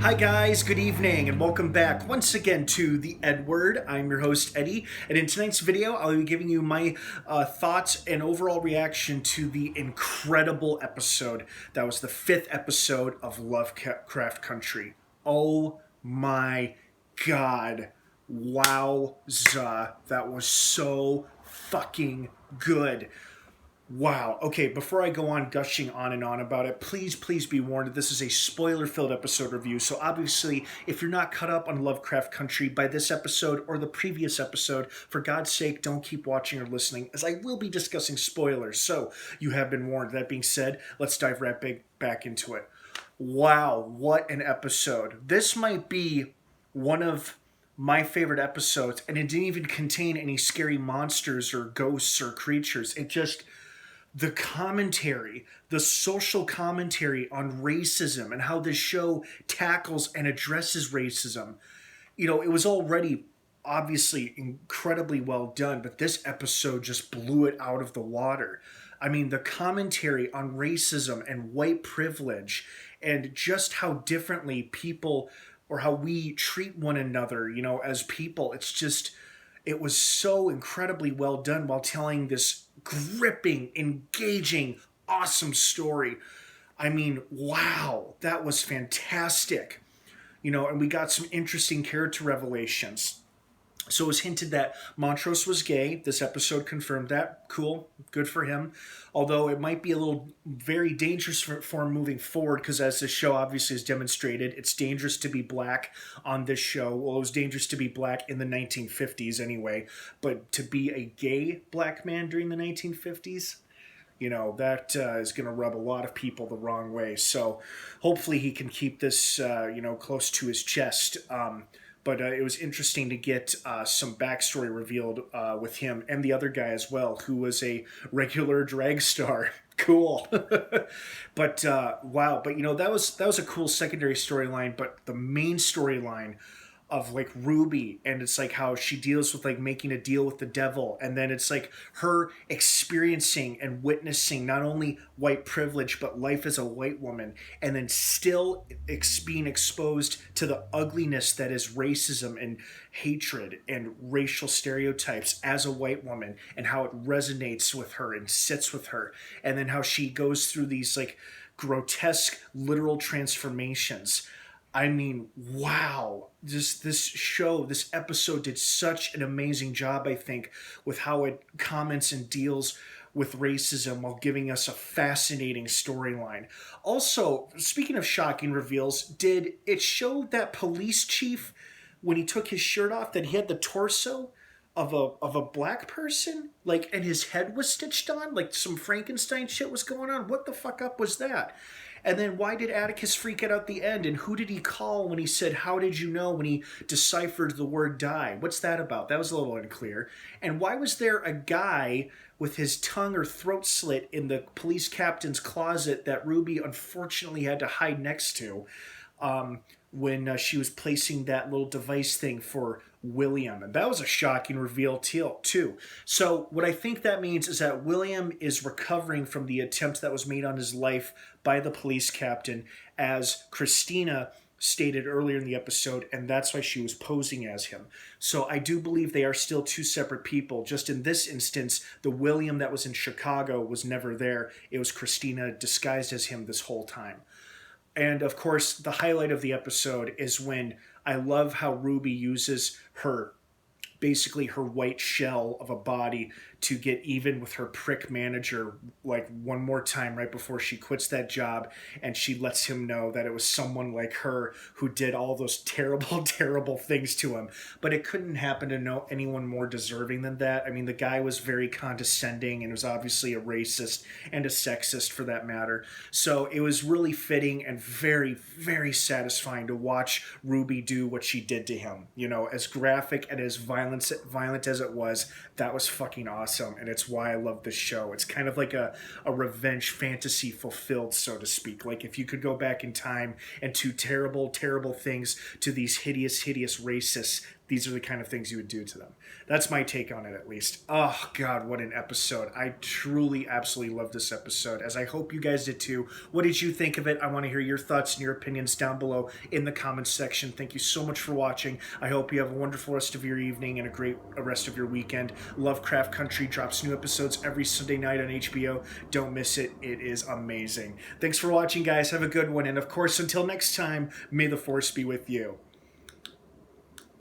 Hi guys, good evening, and welcome back once again to the EdWord. I'm your host, Eddie, and in tonight's video, I'll be giving you my thoughts and overall reaction to the incredible episode. That was the 5th episode of Lovecraft Country. Oh my god. Wowza. That was so fucking good. Wow. Okay, before I go on gushing on and on about it, please be warned that this is a spoiler-filled episode review. So obviously, if you're not caught up on Lovecraft Country by this episode or the previous episode, for God's sake, don't keep watching or listening, as I will be discussing spoilers. So you have been warned. That being said, let's dive right back into it. Wow, what an episode. This might be one of my favorite episodes, and it didn't even contain any scary monsters or ghosts or creatures. It just... the commentary, the social commentary on racism and how this show tackles and addresses racism. You know, it was already obviously incredibly well done, but this episode just blew it out of the water. I mean, the commentary on racism and white privilege and just how differently people or how we treat one another, you know, as people. It's just, it was so incredibly well done while telling this gripping, engaging, awesome story. I mean, wow, that was fantastic. You know, and we got some interesting character revelations. So it was hinted that Montrose was gay. This episode confirmed that. Cool. Good for him. Although it might be a little very dangerous for him moving forward, because as this show obviously has demonstrated, it's dangerous to be black on this show. Well, it was dangerous to be black in the 1950s anyway. But to be a gay black man during the 1950s, you know, that is going to rub a lot of people the wrong way. So hopefully he can keep this, you know, close to his chest. But it was interesting to get some backstory revealed with him and the other guy as well, who was a regular drag star. Cool. But wow. But you know, that was a cool secondary storyline. But the main storyline of like Ruby, and it's like how she deals with like making a deal with the devil, and then it's like her experiencing and witnessing not only white privilege but life as a white woman, and then still being exposed to the ugliness that is racism and hatred and racial stereotypes as a white woman, and how it resonates with her and sits with her, and then how she goes through these like grotesque literal transformations. I mean, wow. This show, this episode did such an amazing job, I think, with how it comments and deals with racism while giving us a fascinating storyline. Also, speaking of shocking reveals, did it show that police chief, when he took his shirt off, that he had the torso of a black person? Like, and his head was stitched on? Like some Frankenstein shit was going on? What the fuck up was that? And then why did Atticus freak out at the end? And who did he call when he said, "How did you know," when he deciphered the word die? What's that about? That was a little unclear. And why was there a guy with his tongue or throat slit in the police captain's closet that Ruby unfortunately had to hide next to when she was placing that little device thing for William? And that was a shocking reveal too. So what I think that means is that William is recovering from the attempt that was made on his life by the police captain, as Christina stated earlier in the episode, and that's why she was posing as him. So I do believe they are still two separate people. Just in this instance, the William that was in Chicago was never there. It was Christina disguised as him this whole time. And of course, the highlight of the episode is when I love how Ruby uses basically her white shell of a body to get even with her prick manager, like one more time right before she quits that job, and she lets him know that it was someone like her who did all those terrible, terrible things to him. But it couldn't happen to know anyone more deserving than that. I mean, the guy was very condescending and was obviously a racist and a sexist for that matter. So it was really fitting and very, very satisfying to watch Ruby do what she did to him. You know, as graphic and as violent as it was, that was fucking awesome, and it's why I love this show. It's kind of like a revenge fantasy fulfilled, so to speak. Like if you could go back in time and do terrible, terrible things to these hideous, hideous racists, these are the kind of things you would do to them. That's my take on it, at least. Oh, God, what an episode. I truly, absolutely love this episode, as I hope you guys did too. What did you think of it? I want to hear your thoughts and your opinions down below in the comments section. Thank you so much for watching. I hope you have a wonderful rest of your evening and a great rest of your weekend. Lovecraft Country drops new episodes every Sunday night on HBO. Don't miss it. It is amazing. Thanks for watching, guys. Have a good one. And of course, until next time, may the Force be with you.